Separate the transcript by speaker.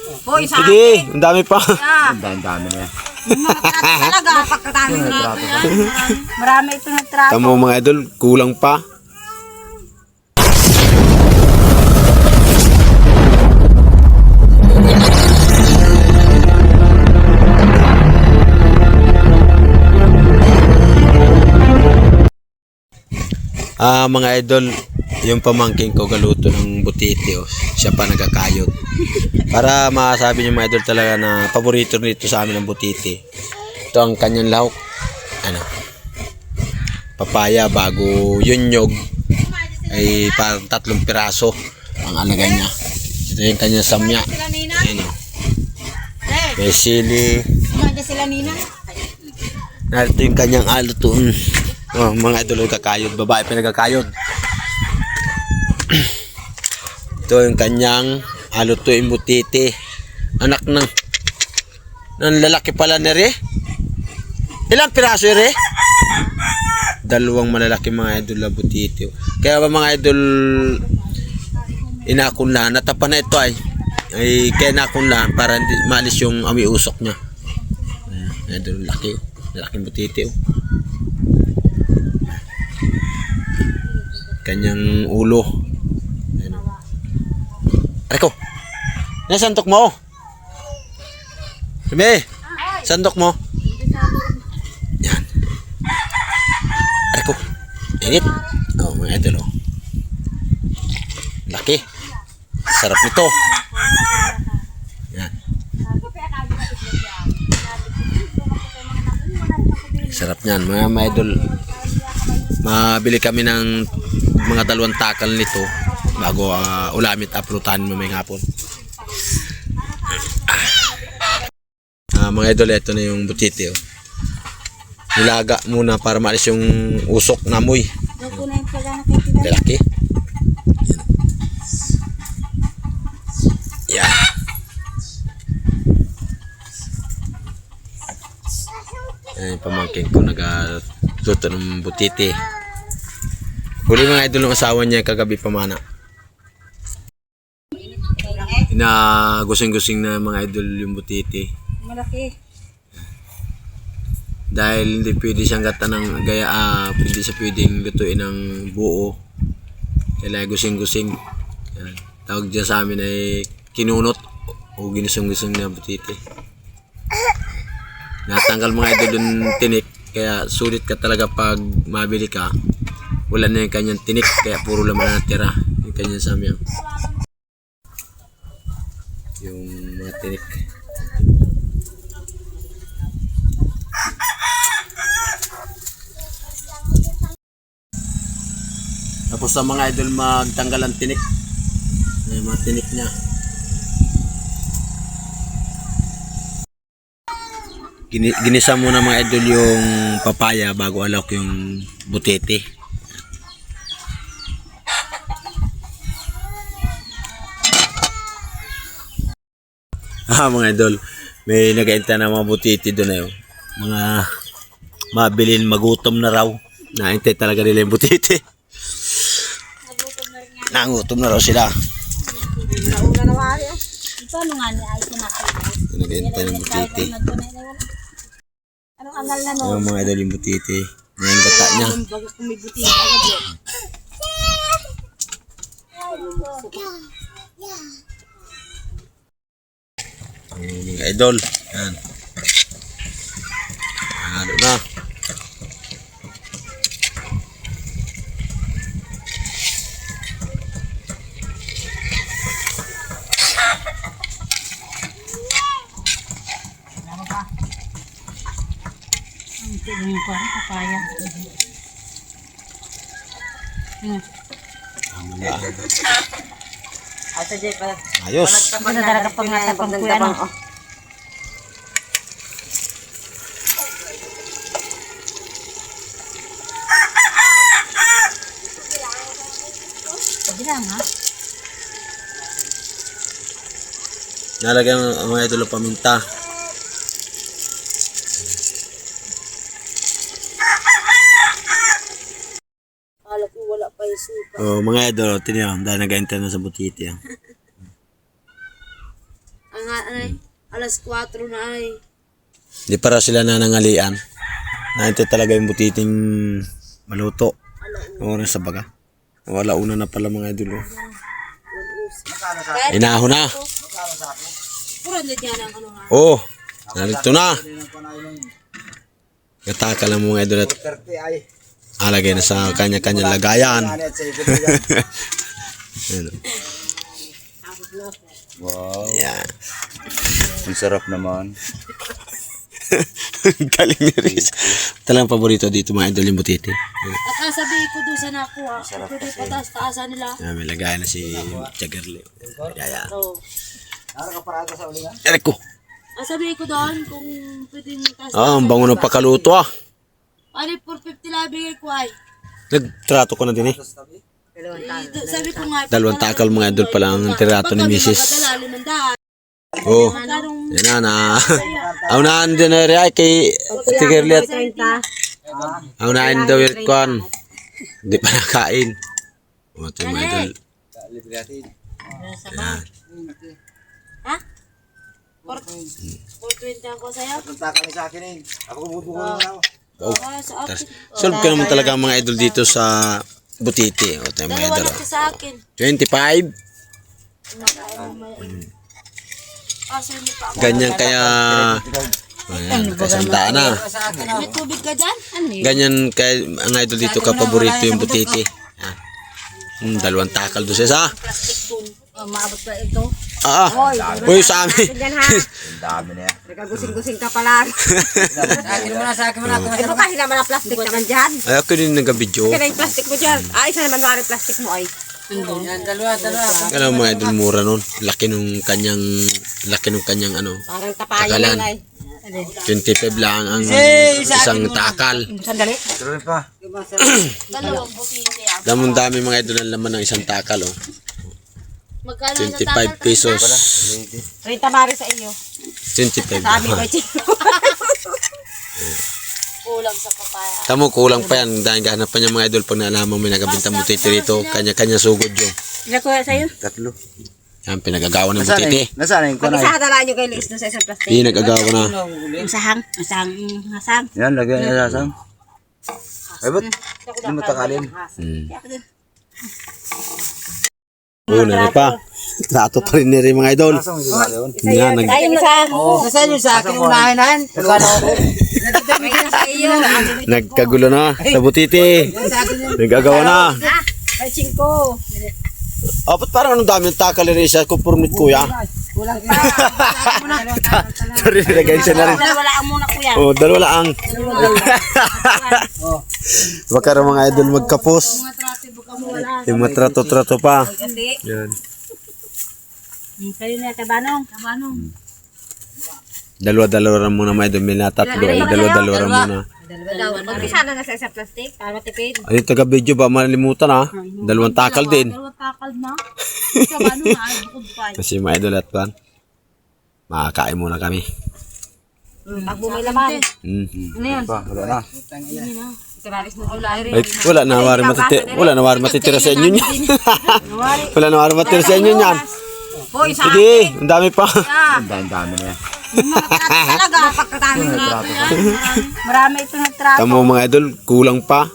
Speaker 1: Hoy, sa
Speaker 2: Sige, ang dami pa.
Speaker 3: Ang dami na yan.
Speaker 1: talaga. Napakadami na. Marami ito ng trato.
Speaker 2: Tamo mga idol, kulang pa. Mga idol, yung pamangking ko galuto ng butiti, oh. Siya pa nagkakayod. Para masabi niyo mga idol talaga na paborito nito sa amin ng butiti. Ito ang kanyang lahok. Ano? Papaya bago yun nyog ay parang 3 piraso ang alagay niya. Ito yung kanyang samya. Ayan, oh. May sili.
Speaker 1: Kumada sila nina.
Speaker 2: Narito yung kanyang alutuin. Oh, mga idol kakayod, babae pinagkakayod. Ito yung kanyang alutuin butiti. Anak ng lalaki pala ni Re. Ilang piraso Re? 2 malalaki mga idol na butiti. Kaya ba mga idol inakunlahan, natapa na ito ay kaya nakunlahan para hindi maalis yung amoy usok niya. Ayan, idol laki, lalaking butiti. Kanyang ulo. Ayan. Areko. Nasantok mo? Sabi, santok mo? Yan. Areko. Init. Oh, mga idol, oh. Laki. Sarap nito. Yan. Sarap niyan, mga idol. Mabili kami ng mga 2 takal nito bago ulamit aprutan mamayang hapon. Mga idol, ito na yung butiti, oh. Nilaga muna para maalis yung usok na amoy. Lalaki. Yan. Yan yung pamangkin ko nagluto ng butiti. Huli mga idol ng asawa niya kagabi pamana. Gusing-gusing na mga idol yung butiti.
Speaker 1: Malaki.
Speaker 2: Dahil hindi pwede siyang gata ng gaya, pwede siya pwedeng lutuin ng buo. Kaya gusing-gusing. Tawag dyan sa amin ay kinunot o ginusong-gusong na butiti. Natanggal mga idol yung tinik, kaya sulit ka talaga pag mabili ka. Wala na yung kanyang tinik, kaya puro laman na natira yung kanyang samyang. Yung mga tinik. Tapos sa mga idol magtanggal ang tinik. Yung mga tinik niya. Ginisa muna mga idol yung papaya bago alok yung butiti. Mga idol, may nag-aintay na mga butiti doon na yun. Mga mabilin, magutom na raw. Naintay talaga nila yung butiti. Nangutom na raw sila.
Speaker 1: Nauna na wari. Paano nga niya ay sinakit?
Speaker 2: Nag-aintay ng butiti.
Speaker 1: Anong angal na no?
Speaker 2: Yung mga idol yung butiti. Yung gata niya.
Speaker 1: Bago kumibutiti agad yun.
Speaker 2: Mga idol. Yan. Halo na.
Speaker 1: Yung parang papaya.
Speaker 2: Ayos.
Speaker 1: Ito na talaga pang natapang ko yan. Pwede lang ha?
Speaker 2: Nalagyan ang mga idol ng paminta.
Speaker 1: Alam ko wala pa yung suka.
Speaker 2: Oh, mga idol, tiniyo, dahil nag-enter na sa butiti.
Speaker 1: Ang Alas 4 na ay.
Speaker 2: Di para sila nanangalian. Nahintay talaga yung butiting maluto. Oras sa baga. Wala una na pala mga idol. Inahon na.
Speaker 1: Puro na dyan ang ano nga.
Speaker 2: Oh, narito na. Kataka lang mga idol at alagay na sa kanya-kanya lagayan. Ayan.
Speaker 3: Wow,
Speaker 2: Yan.
Speaker 3: ang sarap naman.
Speaker 2: Galing ni Riz. Talagang paborito dito mga idol yung butiti.
Speaker 1: At sabi ko doon sa nakuha. Ito di pataas-taasan nila.
Speaker 2: May lagayan na si Jagerli. Kaya.
Speaker 1: So,
Speaker 2: Aray ko.
Speaker 1: sabi ko doon kung pwedeng taas.
Speaker 2: Ah, ang bango ng pakaluto ah.
Speaker 1: Ano, 450 lang bigay ko ay.
Speaker 2: Nagtrato ko na din eh.
Speaker 1: Sabi ko nga.
Speaker 2: Dalawang takal mga idol pala ang tirato ni Mrs. Oh, yan na. Aunahan din na rin kay Jagerli at aunahan daw yung kwan. Hindi pa nakain. O, ito yung mga idol. Yan.
Speaker 1: Ha? 420 ako sa'yo?
Speaker 2: Oh, solve ka naman talaga ang mga idol dito sa butiti. O, ito yung mga
Speaker 1: Dalawa
Speaker 2: idol.
Speaker 1: lang sa akin.
Speaker 2: 25.
Speaker 1: Kaso hindi pa ako.
Speaker 2: Ganyan kaya... Ayan, kasandaan na.
Speaker 1: May tubig ka dyan? Ano yun?
Speaker 2: Ganyan kaya ang idol dito kapaborito yung butiti. Yan. Dalawang takal doon siya sa.
Speaker 1: Plastic dun. Maabot pa ito.
Speaker 2: Uy, sa amin.
Speaker 3: Ang dami na yan.
Speaker 4: Nagagusing-gusing ka pala. Sa akin mo na. Ito kasi naman ang plastic naman dyan.
Speaker 2: Ay, ako din nag-video.
Speaker 4: Kaya yung plastic mo dyan. Isa naman mara plastic mo ay.
Speaker 1: Dalawa.
Speaker 2: Alam mo mga idol, mura nun. Laki nung kanyang ano.
Speaker 4: Parang tapayan
Speaker 2: Takalan.
Speaker 4: lang ay.
Speaker 2: 25 lang ang isang takal.
Speaker 4: Sandali.
Speaker 3: Tuloy pa.
Speaker 1: Dalawang butiti.
Speaker 2: Damong dami mga idol ang laman ng isang takal. Oh.
Speaker 1: Magkano sa
Speaker 2: 25 pesos.
Speaker 4: 30 mara sa iyo.
Speaker 2: 25
Speaker 4: Sabi ko,
Speaker 2: lang.
Speaker 4: chino.
Speaker 1: kulang sa papaya?
Speaker 2: Tamo, kulang pa yan. Dahil gahanap pa niya mga idol pag nalaman may nagabinta butiti rito. Kanya-kanya sugod yun.
Speaker 4: Ilan ko sa iyo?
Speaker 3: Tatlo.
Speaker 2: Yan, pinagagawa ng
Speaker 3: Nasaan
Speaker 2: butiti.
Speaker 3: eh? Nasaan yung kunay?
Speaker 4: Isa dala nyo kay Liz doon sa isang plastic.
Speaker 2: Hindi, nagagawa na.
Speaker 4: Yung sahang.
Speaker 3: Yan, lagyan niya sa asam. Ay, ba't? Hindi mo takalin.
Speaker 2: Una pa. Trato pa rin rin mga idol.
Speaker 3: Asam, hindi na yun.
Speaker 2: Yan,
Speaker 4: Ay, yung isa.
Speaker 5: Saan yung sa akin unahinan?
Speaker 2: nagkagulo na sa butiti. Nagagawa na.
Speaker 4: Ay, 5.
Speaker 2: Oh, ba't parang anong dami yung takal rin isa? Kupurnit kuya.
Speaker 4: Kulang pa.
Speaker 2: Sorry, nilagay siya na rin.
Speaker 4: Wala ang muna kuya.
Speaker 2: Oh, dalawa lang. Baka rin mga idol magkapos. Yung matrato-trato pa.
Speaker 4: Kasi,
Speaker 2: Yan.
Speaker 4: kayo na, kabanong.
Speaker 2: Dalawa-dalawa rin muna mga idol. May natatlo ay dalawa-dalawa rin muna.
Speaker 4: Mag-isa na sa isang plastic. Para matipid.
Speaker 2: Ay, taga-video ba? Malimutan ha. Dalawang takal din.
Speaker 1: Dalawang takal na. Sa ano nga, bukod pa.
Speaker 2: Kasi mga idol at pan. Makakain muna kami.
Speaker 4: Pag bumay laman.
Speaker 3: Pa, wala na.
Speaker 2: Ay, wala na wari matitira sa inyo niyan. Wala na wari matitira sa inyo niyan.
Speaker 4: Hoy, sa
Speaker 2: Sige, ang dami pa.
Speaker 3: Ang dami na yan.
Speaker 4: talaga. Pagkatami na. Marami ito na trato.
Speaker 2: Tamo mga idol, kulang pa.